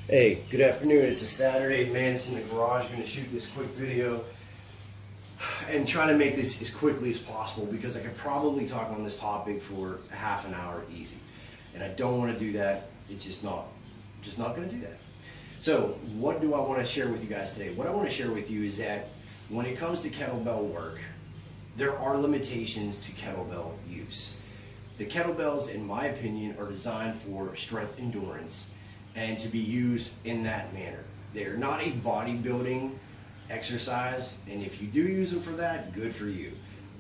Hey, good afternoon. It's a Saturday, man. It's in the garage. Going to shoot this quick video and try to make this as quickly as possible because I could probably talk on this topic for half an hour easy, and I don't want to do that. It's just not going to do that. So, what do I want to share with you guys today? What I want to share with you is that when it comes to kettlebell work, there are limitations to kettlebell use. The kettlebells, in my opinion, are designed for strength endurance and to be used in that manner. They are not a bodybuilding exercise, and if you do use them for that, good for you.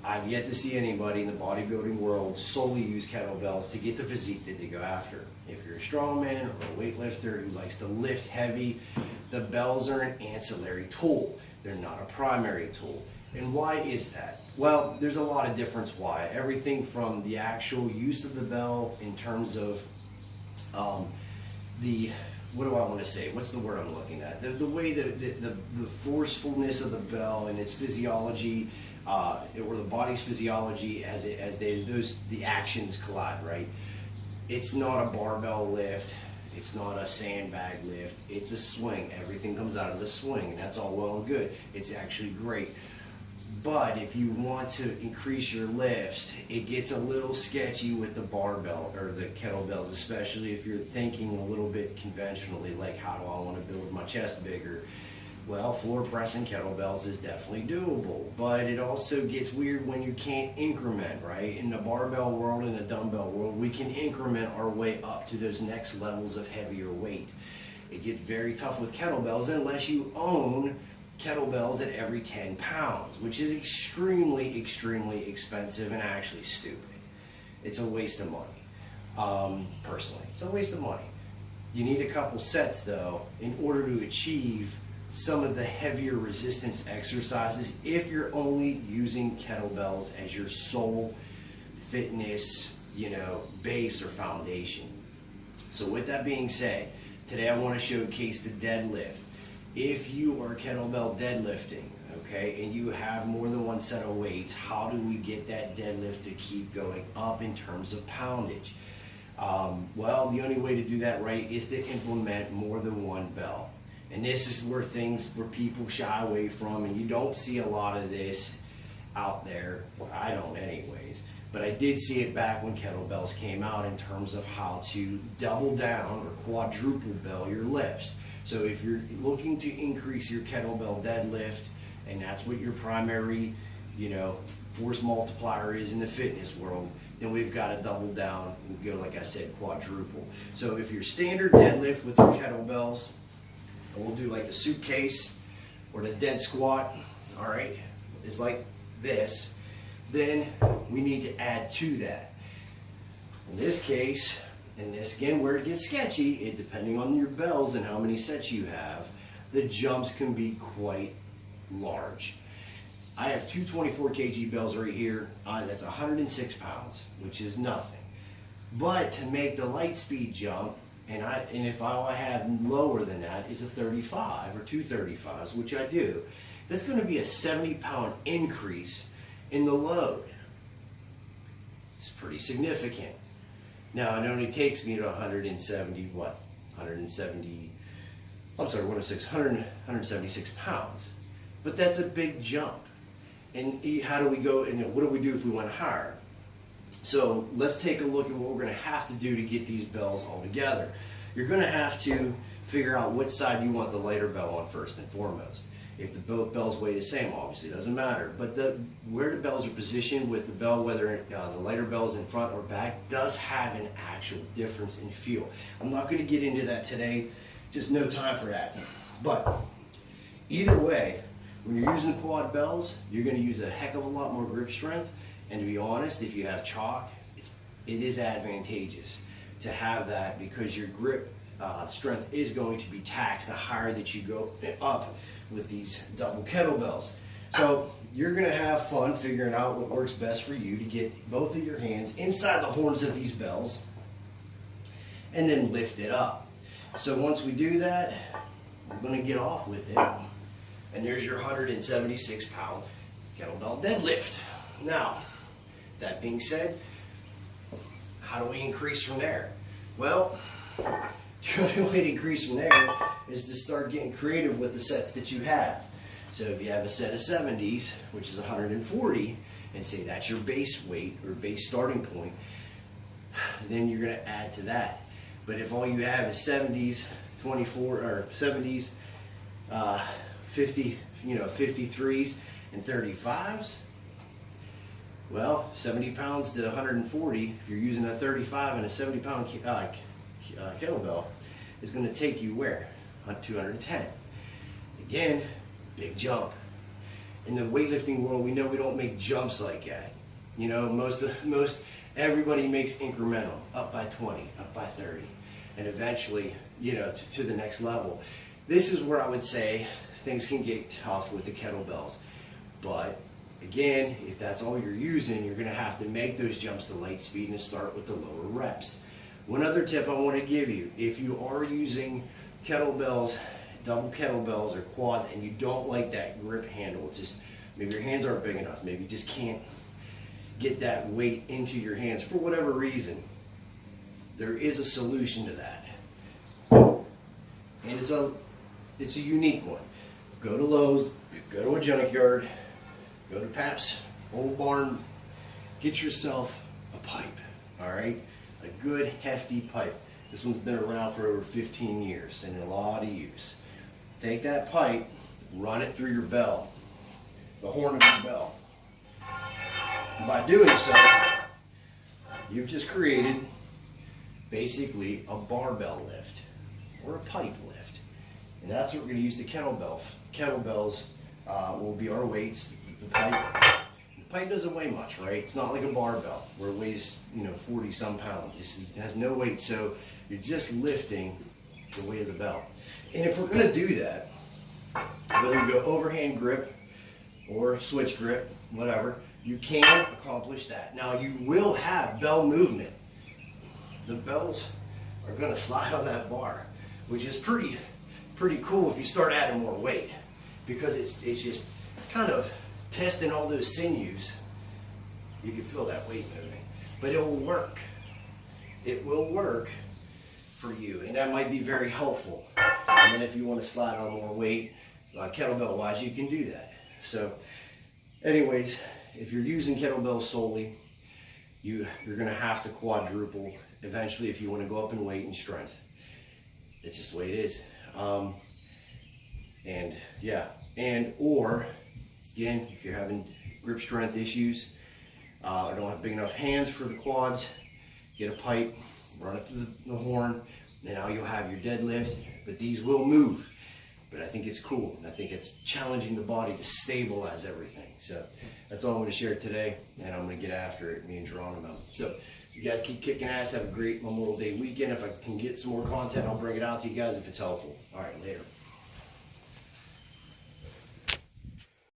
I've yet to see anybody in the bodybuilding world solely use kettlebells to get the physique that they go after. If you're a strongman or a weightlifter who likes to lift heavy, the bells are an ancillary tool. They're not a primary tool. And why is that? Well, there's a lot of difference why. Everything from the actual use of the bell in terms of what do I want to say? What's the word I'm looking at? The way the forcefulness of the bell and its physiology, or the body's physiology as the actions collide, right? It's not a barbell lift. It's not a sandbag lift. It's a swing. Everything comes out of the swing, and that's all well and good. It's actually great. But if you want to increase your lifts, it gets a little sketchy with the barbell or the kettlebells, especially if you're thinking a little bit conventionally, like how do I want to build my chest bigger? Well, floor pressing kettlebells is definitely doable, but it also gets weird when you can't increment, right? In the barbell world and the dumbbell world, we can increment our way up to those next levels of heavier weight. It gets very tough with kettlebells unless you own kettlebells at every 10 pounds, which is extremely expensive and actually stupid. It's a waste of money. Personally, it's a waste of money. You need a couple sets though in order to achieve some of the heavier resistance exercises if you're only using kettlebells as your sole fitness, base or foundation. So with that being said, today I want to showcase the deadlift. If you are kettlebell deadlifting, okay, and you have more than one set of weights, how do we get that deadlift to keep going up in terms of poundage? Well, the only way to do that right is to implement more than one bell. And this is where people shy away from, and you don't see a lot of this out there. Well, I don't anyways, but I did see it back when kettlebells came out in terms of how to double down or quadruple bell your lifts. So if you're looking to increase your kettlebell deadlift, and that's what your primary, force multiplier is in the fitness world, then we've got to double down and go, like I said, quadruple. So if your standard deadlift with your kettlebells, and we'll do like the suitcase or the dead squat, all right, is like this, then we need to add to that. In this case, and this again where it gets sketchy, depending on your bells and how many sets you have, the jumps can be quite large. I have two 24 kg bells right here. That's 106 pounds, which is nothing. But to make the light speed jump, and if I have lower than that is a 35 or two 35s, which I do, that's going to be a 70-pound increase in the load. It's pretty significant. Now, it only takes me to 176 pounds. But that's a big jump. And how do we go, and what do we do if we went higher? So let's take a look at what we're going to have to do to get these bells all together. You're going to have to figure out what side you want the lighter bell on first and foremost. If both bells weigh the same, obviously, it doesn't matter. But where the bells are positioned with the bell, whether the lighter bell is in front or back, does have an actual difference in feel. I'm not going to get into that today. Just no time for that. But either way, when you're using quad bells, you're going to use a heck of a lot more grip strength. And to be honest, if you have chalk, it is advantageous to have that because your grip strength is going to be taxed the higher that you go up with these double kettlebells. So you're going to have fun figuring out what works best for you to get both of your hands inside the horns of these bells and then lift it up. So once we do that, we're going to get off with it. And there's your 176 pound kettlebell deadlift. Now, that being said, how do we increase from there? Well, The only way to increase from there is to start getting creative with the sets that you have. So if you have a set of 70s, which is 140, and say that's your base weight or base starting point, then you're going to add to that. But if all you have is 70s, 24 or 70s, 50, 53s and 35s, well, 70 pounds to 140, if you're using a 35 and a 70 pound kettlebell, is going to take you where? 210. Again, big jump. In the weightlifting world, we know we don't make jumps like that. You know, most everybody makes incremental, up by 20, up by 30, and eventually, to the next level. This is where I would say things can get tough with the kettlebells. But again, if that's all you're using, you're going to have to make those jumps to light speed and start with the lower reps. One other tip I want to give you, if you are using kettlebells, double kettlebells or quads, and you don't like that grip handle, it's just maybe your hands aren't big enough, maybe you just can't get that weight into your hands for whatever reason, there is a solution to that. And it's a unique one. Go to Lowe's, go to a junkyard, go to Pap's old barn, get yourself a pipe, all right? A good hefty pipe. This one's been around for over 15 years and in a lot of use. Take that pipe, run it through your bell, the horn of your bell. And by doing so, you've just created basically a barbell lift or a pipe lift. And that's what we're going to use the kettlebell. Kettlebells will be our weights. The pipe doesn't weigh much, right? It's not like a barbell where it weighs 40 some pounds. It has no weight, so you're just lifting the weight of the belt. And if we're going to do that, whether you go overhand grip or switch grip, whatever, you can accomplish that. Now you will have bell movement. The bells are going to slide on that bar, which is pretty cool if you start adding more weight, because it's just kind of testing all those sinews. You can feel that weight moving, but it will work. It will work for you, and that might be very helpful. And then if you want to slide on more weight, kettlebell wise, you can do that. So anyways, if you're using kettlebells solely, you're going to have to quadruple eventually if you want to go up in weight and strength. It's just the way it is. Or again, if you're having grip strength issues or don't have big enough hands for the quads, get a pipe, run it through the horn, and now you'll have your deadlift. But these will move. But I think it's cool, and I think it's challenging the body to stabilize everything. So that's all I'm going to share today, and I'm going to get after it, me and Geronimo. So you guys keep kicking ass. Have a great Memorial Day weekend. If I can get some more content, I'll bring it out to you guys if it's helpful. All right, later.